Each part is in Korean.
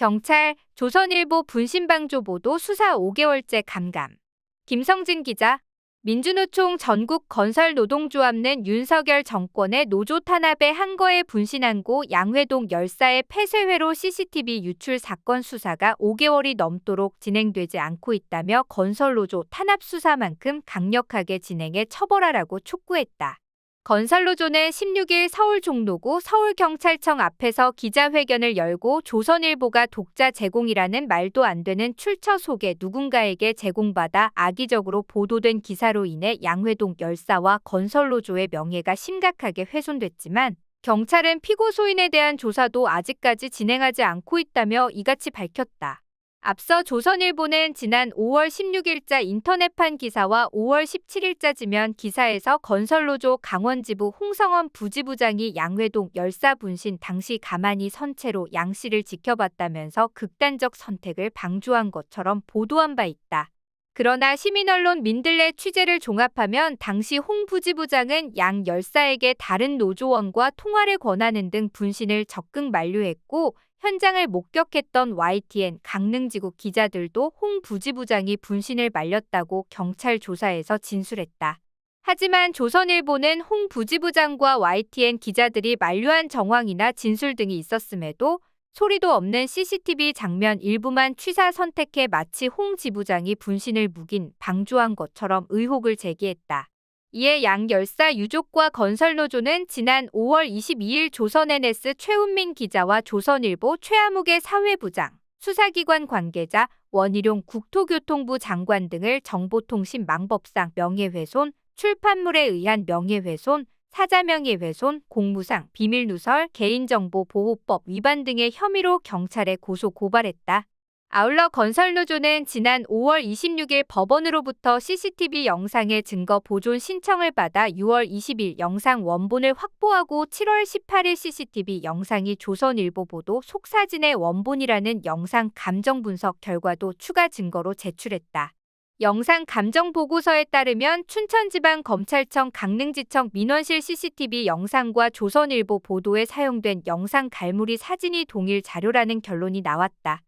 경찰, 조선일보 분신방조 보도 수사 5개월째 감감. 김성진 기자. 민주노총 전국건설노동조합은 윤석열 정권의 노조 탄압에 한거에 분신한고 양회동 열사의 폐쇄회로 CCTV 유출 사건 수사가 5개월이 넘도록 진행되지 않고 있다며 건설노조 탄압 수사만큼 강력하게 진행해 처벌하라고 촉구했다. 건설노조는 16일 서울 종로구 서울경찰청 앞에서 기자회견을 열고 조선일보가 독자 제공이라는 말도 안 되는 출처 속에 누군가에게 제공받아 악의적으로 보도된 기사로 인해 양회동 열사와 건설노조의 명예가 심각하게 훼손됐지만 경찰은 피고 소인에 대한 조사도 아직까지 진행하지 않고 있다며 이같이 밝혔다. 앞서 조선일보는 지난 5월 16일자 인터넷판 기사와 5월 17일자 지면 기사에서 건설노조 강원지부 홍성원 부지부장이 양회동 열사 분신 당시 가만히 선 채로 양 씨를 지켜봤다면서 극단적 선택을 방조한 것처럼 보도한 바 있다. 그러나 시민언론 민들레 취재를 종합하면 당시 홍 부지부장은 양 열사에게 다른 노조원과 통화를 권하는 등 분신을 적극 만류했고 현장을 목격했던 YTN 강릉지구 기자들도 홍 부지부장이 분신을 말렸다고 경찰 조사에서 진술했다. 하지만 조선일보는 홍 부지부장과 YTN 기자들이 만류한 정황이나 진술 등이 있었음에도 소리도 없는 CCTV 장면 일부만 취사 선택해 마치 홍 지부장이 분신을 묵인, 방조한 것처럼 의혹을 제기했다. 이에 양 열사 유족과 건설노조는 지난 5월 22일 조선NS 최훈민 기자와 조선일보 최아무개 사회부장, 수사기관 관계자, 원희룡 국토교통부 장관 등을 정보통신망법상 명예훼손, 출판물에 의한 명예훼손, 사자명예훼손, 공무상, 비밀누설, 개인정보보호법 위반 등의 혐의로 경찰에 고소 고발했다. 아울러 건설노조는 지난 5월 26일 법원으로부터 CCTV 영상의 증거 보존 신청을 받아 6월 20일 영상 원본을 확보하고 7월 18일 CCTV 영상이 조선일보 보도 속사진의 원본이라는 영상 감정 분석 결과도 추가 증거로 제출했다. 영상 감정 보고서에 따르면 춘천지방검찰청 강릉지청 민원실 CCTV 영상과 조선일보 보도에 사용된 영상 갈무리 사진이 동일 자료라는 결론이 나왔다.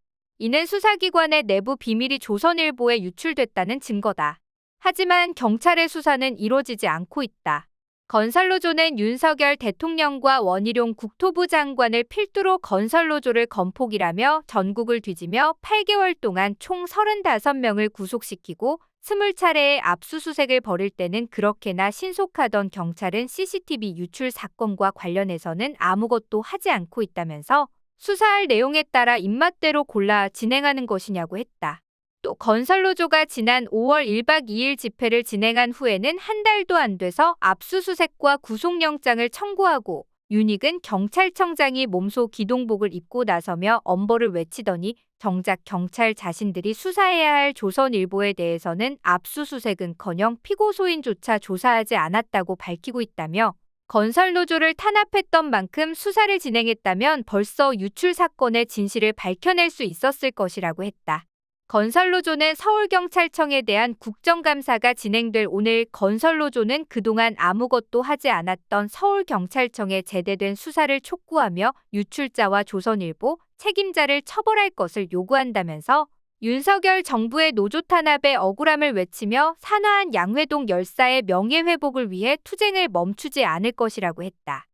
이는 수사기관의 내부 비밀이 조선일보에 유출됐다는 증거다. 하지만 경찰의 수사는 이루어지지 않고 있다. 건설노조는 윤석열 대통령과 원희룡 국토부 장관을 필두로 건설노조를 건폭이라며 전국을 뒤지며 8개월 동안 총 35명을 구속시키고 20차례의 압수수색을 벌일 때는 그렇게나 신속하던 경찰은 CCTV 유출 사건과 관련해서는 아무것도 하지 않고 있다면서 수사할 내용에 따라 입맛대로 골라 진행하는 것이냐고 했다. 또 건설노조가 지난 5월 1박 2일 집회를 진행한 후에는 한 달도 안 돼서 압수수색과 구속영장을 청구하고 윤익은 경찰청장이 몸소 기동복을 입고 나서며 엄벌을 외치더니 정작 경찰 자신들이 수사해야 할 조선일보에 대해서는 압수수색은커녕 피고소인조차 조사하지 않았다고 밝히고 있다며 건설노조를 탄압했던 만큼 수사를 진행했다면 벌써 유출 사건의 진실을 밝혀낼 수 있었을 것이라고 했다. 건설노조는 서울경찰청에 대한 국정감사가 진행될 오늘 건설노조는 그동안 아무것도 하지 않았던 서울경찰청의 제대된 수사를 촉구하며 유출자와 조선일보 책임자를 처벌할 것을 요구한다면서 윤석열 정부의 노조 탄압에 억울함을 외치며 산화한 양회동 열사의 명예회복을 위해 투쟁을 멈추지 않을 것이라고 했다.